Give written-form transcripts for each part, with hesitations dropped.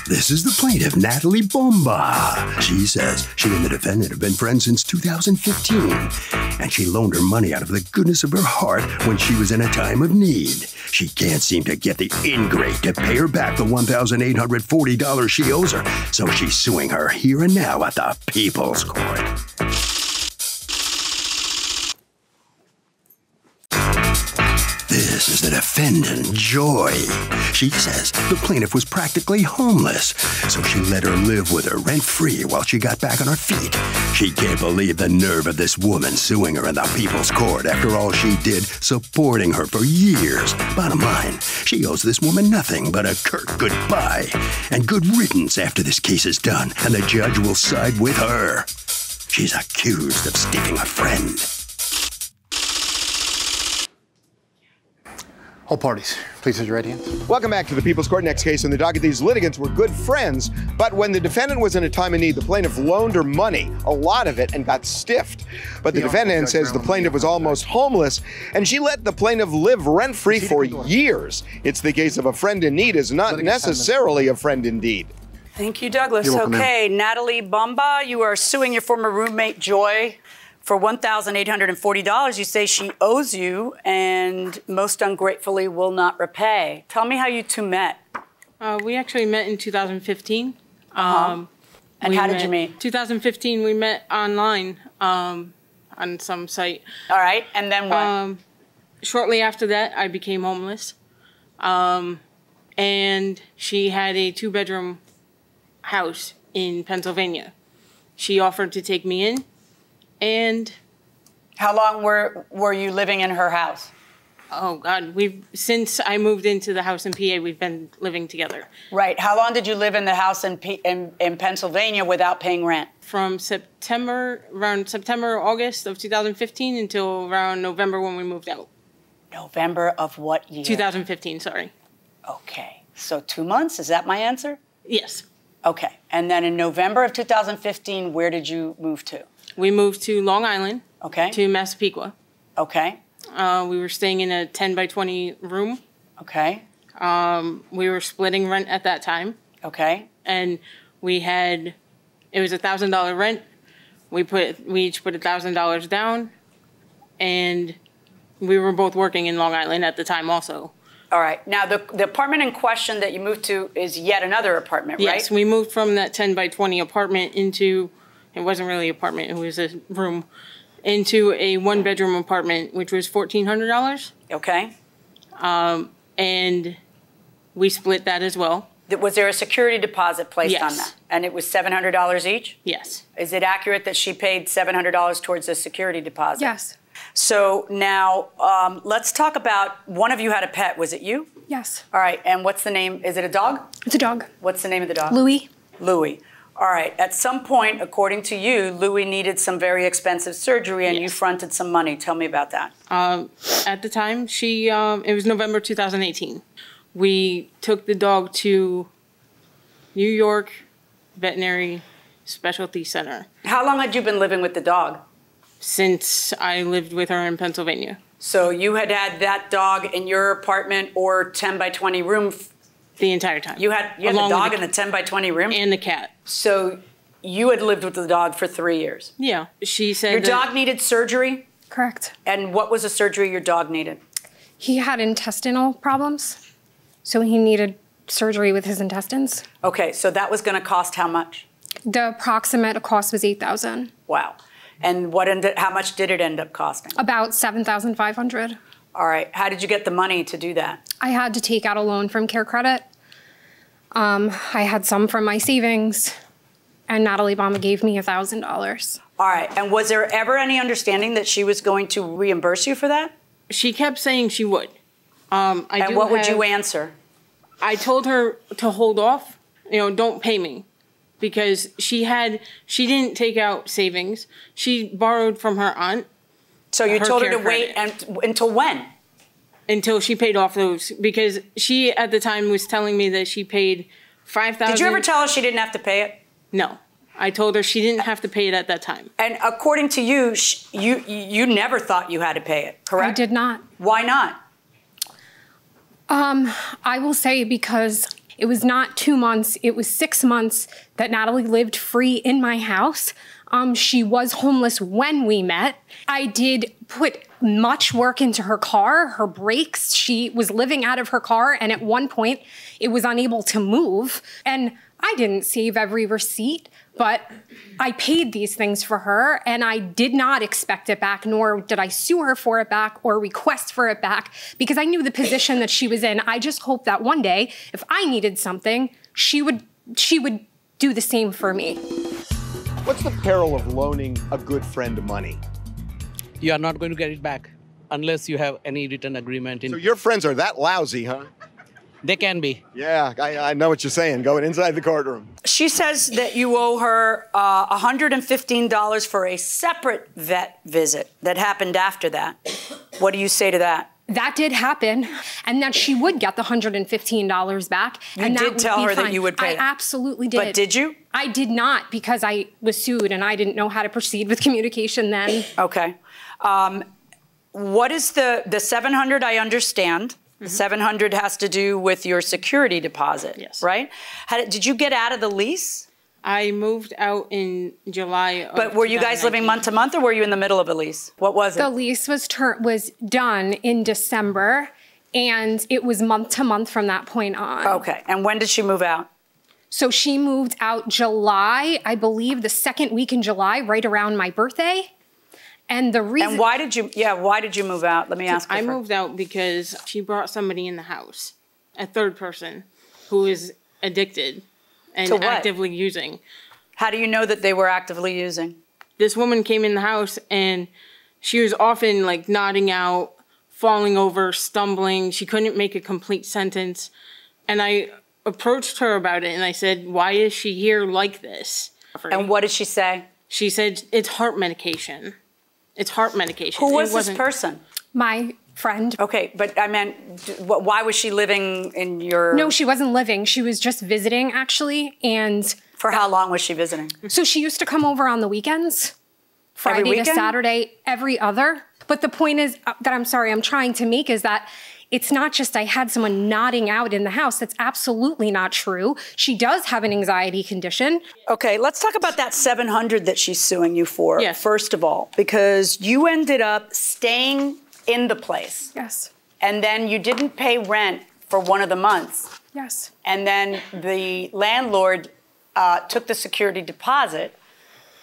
This is the plaintiff, Natalie Bomba. She says she and the defendant have been friends since 2015, and she loaned her money out of the goodness of her heart when she was in a time of need. She can't seem to get the ingrate to pay her back the $1,840 she owes her, so she's suing her here and now at the People's Court. This is the defendant, Joy. She says the plaintiff was practically homeless, so she let her live with her rent-free while she got back on her feet. She can't believe the nerve of this woman suing her in the People's Court after all she did supporting her for years. Bottom line, she owes this woman nothing but a curt goodbye and good riddance after this case is done, and the judge will side with her. She's accused of sticking a friend. All parties, please raise your right hands. Welcome back to the People's Court. Next case on the docket. These litigants were good friends, but when the defendant was in a time of need, the plaintiff loaned her money, a lot of it, and got stiffed. But the defendant says the plaintiff was almost homeless, and she let the plaintiff live rent-free for years. It's the case of a friend in need is not necessarily a friend indeed. Thank you, Douglas. Okay, Natalie Bomba, you are suing your former roommate, Joy, for $1,840. You say she owes you and most ungratefully will not repay. Tell me how you two met. We actually met in 2015. And how did you meet? 2015, we met online on some site. All right, and then what? Shortly after that, I became homeless. And she had a 2-bedroom house in Pennsylvania. She offered to take me in. And how long were you living in her house? Oh God, since I moved into the house in PA, we've been living together. Right. How long did you live in the house in Pennsylvania without paying rent? From around September, August of 2015 until around November when we moved out. November of what year? 2015, sorry. Okay. So 2 months, is that my answer? Yes. Okay. And then in November of 2015, where did you move to? We moved to Long Island, to Massapequa. Okay. We were staying in a 10 by 20 room. Okay. We were splitting rent at that time. Okay. And it was $1,000 rent. We each put $1,000 down, and we were both working in Long Island at the time also. All right. Now, the apartment in question that you moved to is yet another apartment, right? Yes, we moved from that 10 by 20 apartment into... It wasn't really an apartment, it was a room, into a 1-bedroom apartment, which was $1,400. Okay. And we split that as well. Was there a security deposit placed on Yes. that? And it was $700 each? Yes. Is it accurate that she paid $700 towards the security deposit? Yes. So now, let's talk about, one of you had a pet, was it you? Yes. All right, and what's the name, is it a dog? It's a dog. What's the name of the dog? Louie. Louie. All right, at some point, according to you, Louie needed some very expensive surgery and you fronted some money. Tell me about that. At the time, it was November 2018. We took the dog to New York Veterinary Specialty Center. How long had you been living with the dog? Since I lived with her in Pennsylvania. So you had that dog in your apartment or 10 by 20 room? The entire time. You had the dog in the 10 by 20 room? And the cat. So you had lived with the dog for 3 years? Yeah. She said your dog needed surgery? Correct. And what was the surgery your dog needed? He had intestinal problems, so he needed surgery with his intestines. Okay, so that was going to cost how much? The approximate cost was $8,000. Wow. And how much did it end up costing? About $7,500. All right. How did you get the money to do that? I had to take out a loan from Care Credit. I had some from my savings, and Natalie Bomba gave me $1,000. All right. And was there ever any understanding that she was going to reimburse you for that? She kept saying she would. And what would you answer? I told her to hold off, don't pay me. Because she didn't take out savings. She borrowed from her aunt. So you told her to wait until when? Until she paid off those. Because she, at the time, was telling me that she paid $5,000. Did you ever tell her she didn't have to pay it? No. I told her she didn't have to pay it at that time. And according to you, you never thought you had to pay it, correct? I did not. Why not? I will say because It was not 2 months. It was 6 months that Natalie lived free in my house. She was homeless when we met. I did put much work into her car, her brakes. She was living out of her car, and at one point, it was unable to move. And I didn't save every receipt, but I paid these things for her, and I did not expect it back, nor did I sue her for it back or request for it back, because I knew the position that she was in. I just hoped that one day, if I needed something, she would do the same for me. What's the peril of loaning a good friend money? You are not going to get it back unless you have any written agreement. So your friends are that lousy, huh? They can be. Yeah, I know what you're saying. Going inside the courtroom. She says that you owe her $115 for a separate vet visit that happened after that. What do you say to that? That did happen, and that she would get the $115 back. You did tell her that you would pay. I absolutely did. But did you? I did not, because I was sued and I didn't know how to proceed with communication then. Okay. What is the $700? I understand. The $700 has to do with your security deposit, yes. Right? Did you get out of the lease? I moved out in July. But were you guys living month to month, or were you in the middle of a lease? What was it? The lease was done in December, and it was month to month from that point on. Okay. And when did she move out? So she moved out July, I believe the second week in July, right around my birthday. And the reason— And why did you move out? Let me ask you. I moved out because she brought somebody in the house, a third person, who is addicted and actively using. How do you know that they were actively using? This woman came in the house and she was often like nodding out, falling over, stumbling. She couldn't make a complete sentence. And I approached her about it and I said, why is she here like this? And what did she say? She said, it's heart medication. It's heart medication. Who was this person? My friend. Okay, but I meant, why was she living in your— No, she wasn't living. She was just visiting, actually, and— For how long was she visiting? So she used to come over on the weekends, Friday to Saturday, every other. But the point is that I'm trying to make is that it's not just I had someone nodding out in the house. That's absolutely not true. She does have an anxiety condition. Okay, let's talk about that $700 that she's suing you for, first of all, because you ended up staying in the place. Yes. And then you didn't pay rent for one of the months. Yes. And then the landlord took the security deposit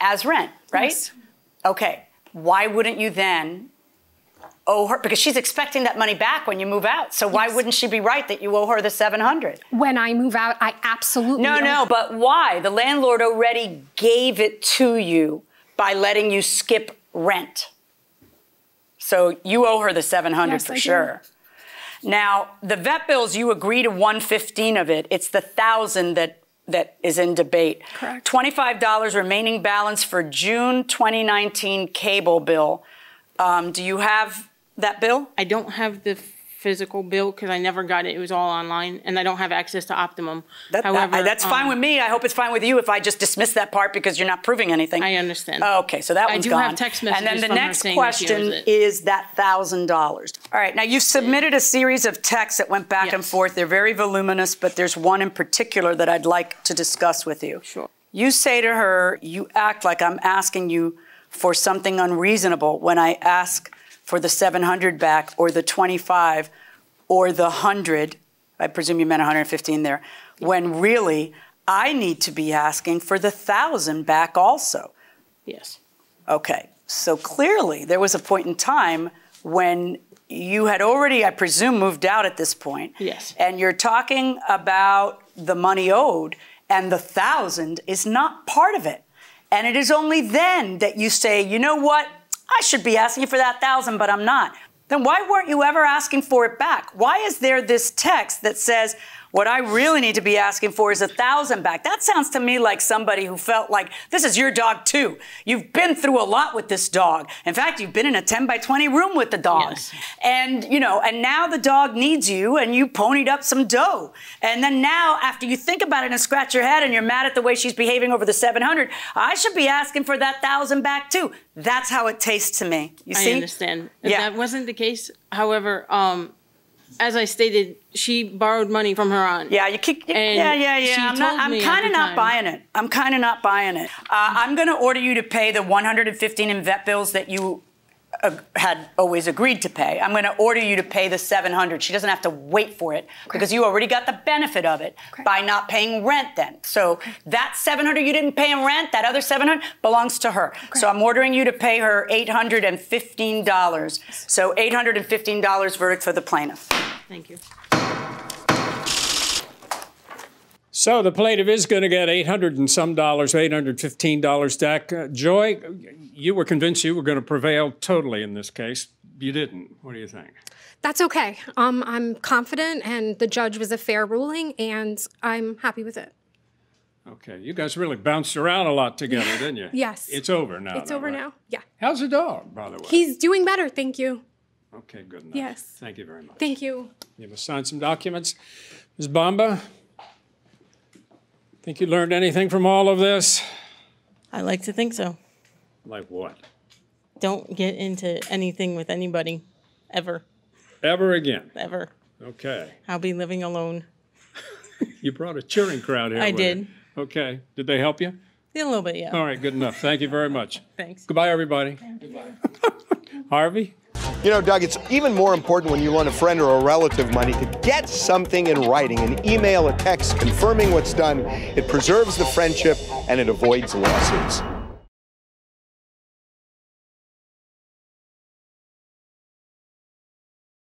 as rent, right? Yes. Okay, why wouldn't you then owe her, because she's expecting that money back when you move out. So why wouldn't she be right that you owe her the $700? When I move out, I absolutely No, but why? The landlord already gave it to you by letting you skip rent. So you owe her the $700 for sure. Now, the vet bills, you agree to $115 of it. It's the $1,000 that is in debate. Correct. $25 remaining balance for June 2019 cable bill. Do you have that bill? I don't have the physical bill because I never got it. It was all online, and I don't have access to Optimum. However, that's fine with me. I hope it's fine with you if I just dismiss that part because you're not proving anything. I understand. Oh, okay, so that one's gone. I do have text messages And then the from her next saying that she owes question it. is that $1,000. All right, now you've submitted a series of texts that went back and forth. They're very voluminous, but there's one in particular that I'd like to discuss with you. Sure. You say to her, you act like I'm asking you for something unreasonable when I ask for the $700 back or the $25 or the $100, I presume you meant $115 there, when really I need to be asking for the $1,000 back also. Yes. Okay, so clearly there was a point in time when you had already, I presume, moved out at this point. Yes. And you're talking about the money owed, and the $1,000 is not part of it. And it is only then that you say, you know what? I should be asking you for that $1,000, but I'm not. Then why weren't you ever asking for it back? Why is there this text that says, what I really need to be asking for is $1,000 back? That sounds to me like somebody who felt like this is your dog too. You've been through a lot with this dog. In fact, you've been in a 10 by 20 room with the dog. Yes. And, you know, and now the dog needs you and you ponied up some dough. And then now after you think about it and scratch your head and you're mad at the way she's behaving over the $700, I should be asking for that $1,000 back too. That's how it tastes to me. You see? I understand. Yeah. That wasn't the case. However, as I stated, she borrowed money from her aunt. Yeah, you kick. I'm kind of not buying it. I'm kind of not buying it. I'm going to order you to pay the 115 in vet bills that you had always agreed to pay. I'm going to order you to pay the 700. She doesn't have to wait for it because you already got the benefit of it by not paying rent then. So that 700 you didn't pay in rent, that other 700 belongs to her. So I'm ordering you to pay her $815. So $815 verdict for the plaintiff. Thank you. So the plaintiff is going to get $800 and some dollars, $815 back. Joy, you were convinced you were going to prevail totally in this case. You didn't. What do you think? That's okay. I'm confident, and the judge was a fair ruling, and I'm happy with it. Okay. You guys really bounced around a lot together, didn't you? Yes. It's over now. It's over now. Yeah. How's the dog, by the way? He's doing better, thank you. Okay, good enough. Yes. Thank you very much. Thank you. You must sign some documents. Ms. Bamba, think you learned anything from all of this? I like to think so. Like what? Don't get into anything with anybody, ever. Ever again? Ever. Okay. I'll be living alone. You brought a cheering crowd here. I did. Okay. Did they help you? A little bit, yeah. All right, good enough. Thank you very much. Thanks. Goodbye, everybody. Goodbye. Harvey? You know, Doug, it's even more important when you loan a friend or a relative money to get something in writing, an email, a text confirming what's done. It preserves the friendship and it avoids lawsuits.